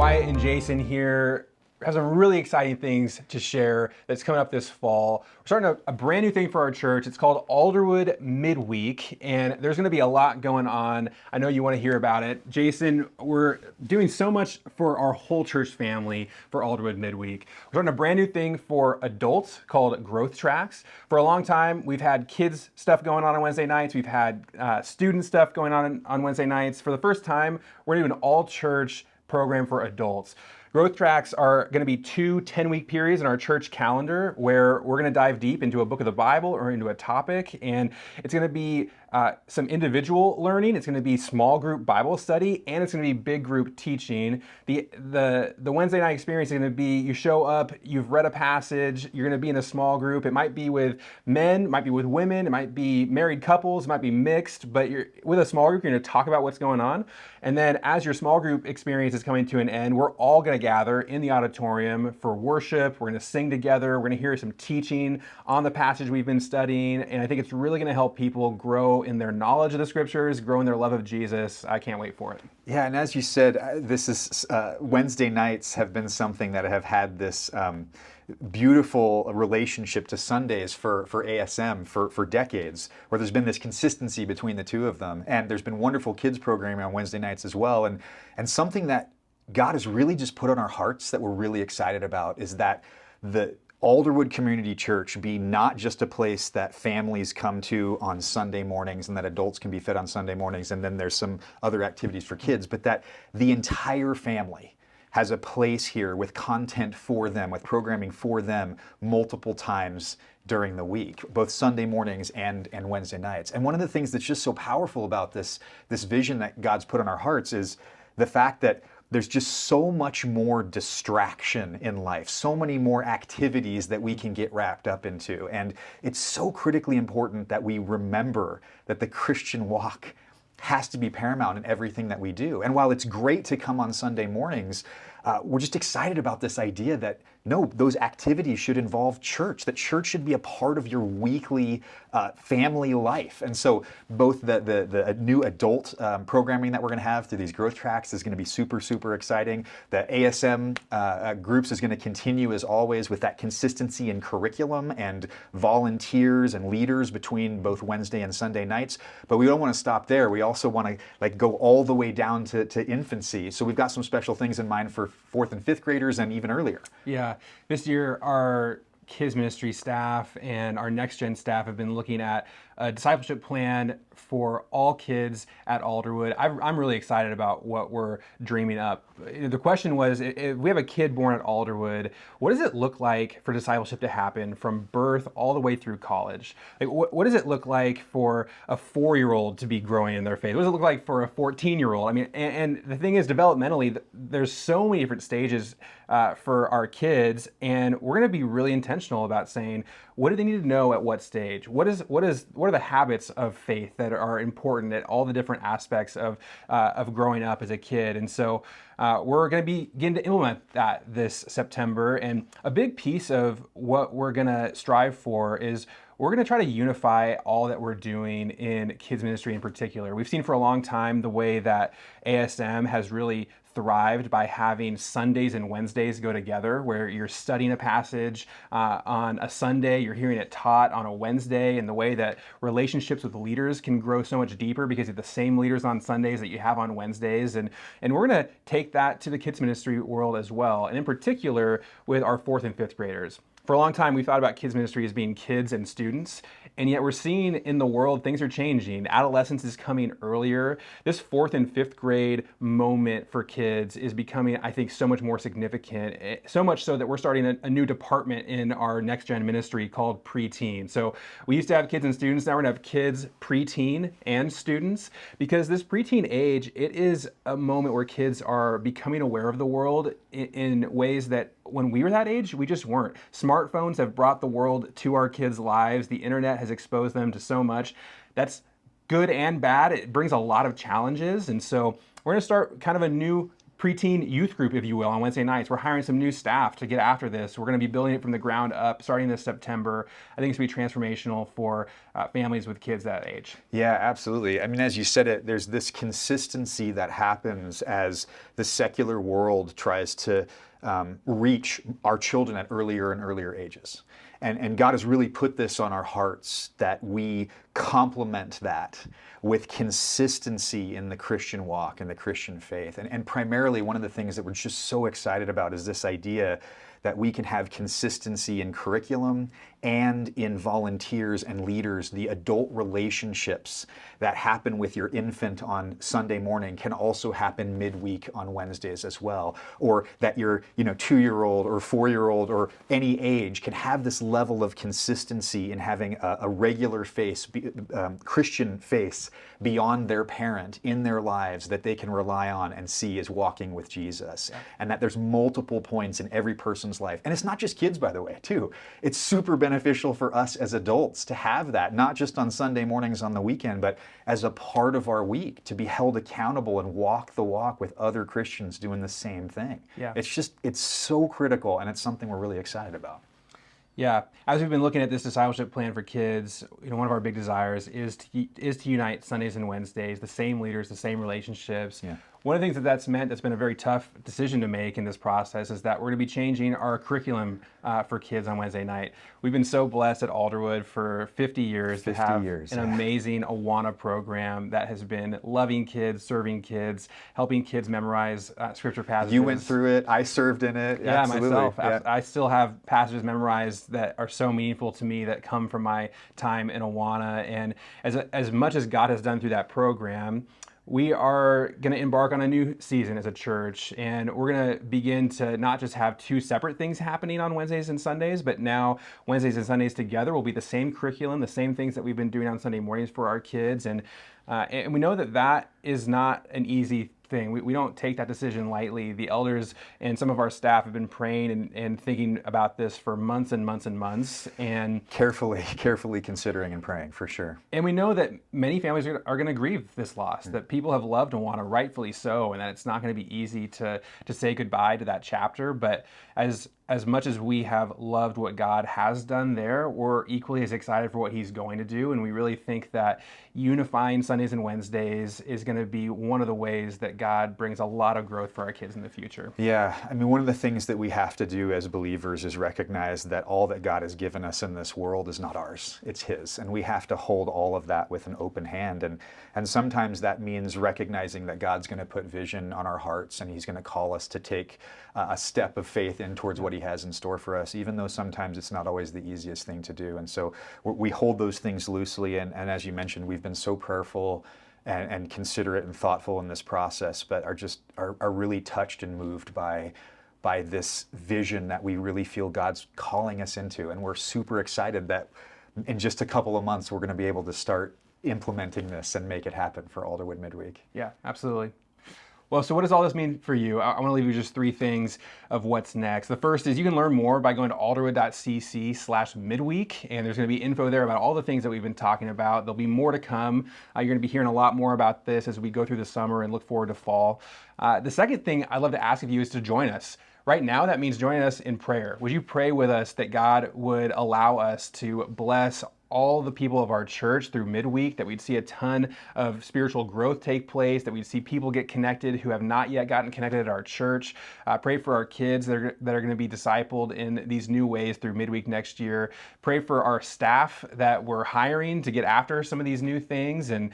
Wyatt and Jason here. We have some really exciting things to share that's coming up this fall. We're starting a brand new thing for our church. It's called Alderwood Midweek, and there's going to be a lot going on. I know you want to hear about it. Jason, we're doing so much for our whole church family for Alderwood Midweek. We're starting a brand new thing for adults called Growth Tracks. For a long time, we've had kids stuff going on Wednesday nights. We've had student stuff going on Wednesday nights. For the first time, we're doing an all-church program for adults. Growth Tracks are going to be 2 10-week periods in our church calendar where we're going to dive deep into a book of the Bible or into a topic, and it's going to be some individual learning, it's going to be small group Bible study, and it's going to be big group teaching. The Wednesday night experience is going to be you show up, you've read a passage, you're going to be in a small group. It might be with men, it might be with women, it might be married couples, it might be mixed, but you're with a small group, you're going to talk about what's going on. And then as your small group experience is coming to an end, we're all going to gather in the auditorium for worship. We're going to sing together. We're going to hear some teaching on the passage we've been studying. And I think it's really going to help people grow in their knowledge of the scriptures, grow in their love of Jesus. I can't wait for it. Yeah, and as you said, this is Wednesday nights have been something that have had this beautiful relationship to Sundays for ASM for decades, where there's been this consistency between the two of them. And there's been wonderful kids programming on Wednesday nights as well. And something that God has really just put on our hearts that we're really excited about is that the Alderwood Community Church be not just a place that families come to on Sunday mornings and that adults can be fed on Sunday mornings and then there's some other activities for kids, but that the entire family has a place here with content for them, with programming for them multiple times during the week, both Sunday mornings and Wednesday nights. And one of the things that's just so powerful about this vision that God's put on our hearts is the fact that there's just so much more distraction in life, so many more activities that we can get wrapped up into. And it's so critically important that we remember that the Christian walk has to be paramount in everything that we do. And while it's great to come on Sunday mornings, we're just excited about this idea that no, those activities should involve church, that church should be a part of your weekly family life. And so both the new adult programming that we're going to have through these growth tracks is going to be super, super exciting. The ASM groups is going to continue as always with that consistency in curriculum and volunteers and leaders between both Wednesday and Sunday nights. But we don't want to stop there. We also want to go all the way down to infancy. So we've got some special things in mind for 4th and 5th graders and even earlier. Yeah, this year our kids ministry staff and our next gen staff have been looking at a discipleship plan for all kids at Alderwood. I'm really excited about what we're dreaming up. The question was, if we have a kid born at Alderwood, what does it look like for discipleship to happen from birth all the way through college? Like, what does it look like for a 4-year-old to be growing in their faith? What does it look like for a 14-year-old? I mean, and the thing is, developmentally, there's so many different stages for our kids, and we're going to be really intentional about saying, what do they need to know at what stage? What are the habits of faith that are important at all the different aspects of growing up as a kid? And so we're going to begin to implement that this September. And a big piece of what we're going to strive for is we're going to try to unify all that we're doing in kids ministry in particular. We've seen for a long time the way that ASM has really thrived by having Sundays and Wednesdays go together, where you're studying a passage on a Sunday, you're hearing it taught on a Wednesday, and the way that relationships with leaders can grow so much deeper because you have the same leaders on Sundays that you have on Wednesdays. And we're going to take that to the kids ministry world as well, and in particular with our 4th and 5th graders. For a long time, we thought about kids ministry as being kids and students, and yet we're seeing in the world things are changing. Adolescence is coming earlier. This 4th and 5th grade moment for kids is becoming, I think, so much more significant, so much so that we're starting a new department in our next gen ministry called preteen. So we used to have kids and students, now we're gonna have kids, preteen, and students, because this preteen age, it is a moment where kids are becoming aware of the world in ways that when we were that age, we just weren't. Smartphones have brought the world to our kids' lives. The internet has exposed them to so much. That's good and bad. It brings a lot of challenges. And so we're going to start kind of a new preteen youth group, if you will, on Wednesday nights. We're hiring some new staff to get after this. We're going to be building it from the ground up starting this September. I think it's going to be transformational for families with kids that age. Yeah, absolutely. I mean, as you said it, there's this consistency that happens as the secular world tries to reach our children at earlier and earlier ages. And God has really put this on our hearts that we complement that with consistency in the Christian walk and the Christian faith. And primarily, one of the things that we're just so excited about is this idea that we can have consistency in curriculum and in volunteers and leaders. The adult relationships that happen with your infant on Sunday morning can also happen midweek on Wednesdays as well. Or that your 2-year-old or 4-year-old or any age can have this level of consistency in having a regular face, Christian face beyond their parent in their lives that they can rely on and see as walking with Jesus. Yeah. And that there's multiple points in every person's life. And it's not just kids, by the way, too. It's super beneficial for us as adults to have that, not just on Sunday mornings on the weekend, but as a part of our week, to be held accountable and walk the walk with other Christians doing the same thing. Yeah. It's so critical, and it's something we're really excited about. Yeah, as we've been looking at this discipleship plan for kids, one of our big desires is to unite Sundays and Wednesdays, the same leaders, the same relationships. Yeah. One of the things that's meant that's been a very tough decision to make in this process is that we're going to be changing our curriculum for kids on Wednesday night. We've been so blessed at Alderwood for 50 years to have an amazing Awana program that has been loving kids, serving kids, helping kids memorize scripture passages. You went through it. I served in it. Yeah, absolutely. Myself. Yeah. I still have passages memorized that are so meaningful to me that come from my time in Awana. And as much as God has done through that program, we are going to embark on a new season as a church, and we're going to begin to not just have two separate things happening on Wednesdays and Sundays, but now Wednesdays and Sundays together will be the same curriculum, the same things that we've been doing on Sunday mornings for our kids. And we know that that is not an easy thing. We don't take that decision lightly. The elders and some of our staff have been praying and thinking about this for months and months and months, and carefully considering and praying, for sure. And we know that many families are going to grieve this loss, that people have loved Awana, rightfully so, and that it's not going to be easy to say goodbye to that chapter. But as much as we have loved what God has done there, we're equally as excited for what He's going to do. And we really think that unifying Sundays and Wednesdays is going to be one of the ways that God brings a lot of growth for our kids in the future. Yeah, I mean, one of the things that we have to do as believers is recognize that all that God has given us in this world is not ours, it's His. And we have to hold all of that with an open hand. And sometimes that means recognizing that God's going to put vision on our hearts, and He's going to call us to take a step of faith in towards what He has in store for us, even though sometimes it's not always the easiest thing to do. And so we hold those things loosely, and as you mentioned, we've been so prayerful and considerate and thoughtful in this process, but are really touched and moved by this vision that we really feel God's calling us into. And we're super excited that in just a couple of months we're going to be able to start implementing this and make it happen for Alderwood Midweek. Yeah, absolutely. Well, so what does all this mean for you? I want to leave you just 3 things of what's next. The first is you can learn more by going to alderwood.cc/midweek, and there's going to be info there about all the things that we've been talking about. There'll be more to come. You're going to be hearing a lot more about this as we go through the summer and look forward to fall. The second thing I'd love to ask of you is to join us. Right now, that means joining us in prayer. Would you pray with us that God would allow us to bless all the people of our church through midweek, that we'd see a ton of spiritual growth take place, that we'd see people get connected who have not yet gotten connected at our church. Pray for our kids that are going to be discipled in these new ways through midweek next year. Pray for our staff that we're hiring to get after some of these new things, and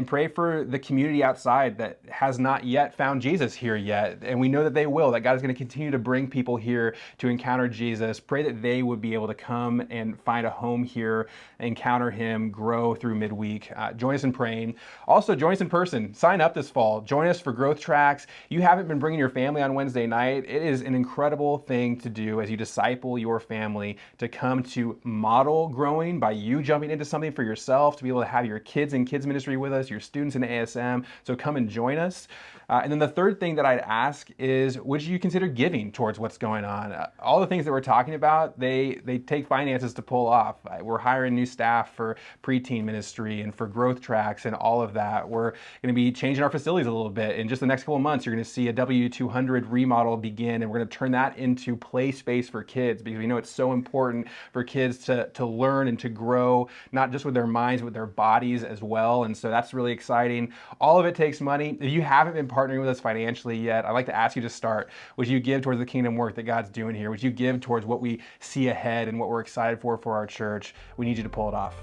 pray for the community outside that has not yet found Jesus here yet. And we know that they will, that God is going to continue to bring people here to encounter Jesus. Pray that they would be able to come and find a home here, encounter Him, grow through midweek. Join us in praying. Also, join us in person. Sign up this fall. Join us for growth tracks. You haven't been bringing your family on Wednesday night. It is an incredible thing to do as you disciple your family, to come to model growing by you jumping into something for yourself, to be able to have your kids in kids ministry with us, your students in ASM. So come and join us. And then the third thing that I'd ask is, would you consider giving towards what's going on? All the things that we're talking about, they take finances to pull off. We're hiring hiring new staff for preteen ministry and for growth tracks and all of that. We're going to be changing our facilities a little bit. In just the next couple of months, you're going to see a W200 remodel begin, and we're going to turn that into play space for kids, because we know it's so important for kids to learn and to grow, not just with their minds, but with their bodies as well. And so that's really exciting. All of it takes money. If you haven't been partnering with us financially yet, I'd like to ask you to start. Would you give towards the kingdom work that God's doing here? Would you give towards what we see ahead and what we're excited for our church? We need you to pull it off.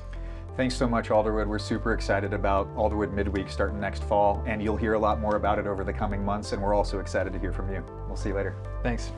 Thanks so much, Alderwood. We're super excited about Alderwood Midweek starting next fall, and you'll hear a lot more about it over the coming months, and we're also excited to hear from you. We'll see you later. Thanks.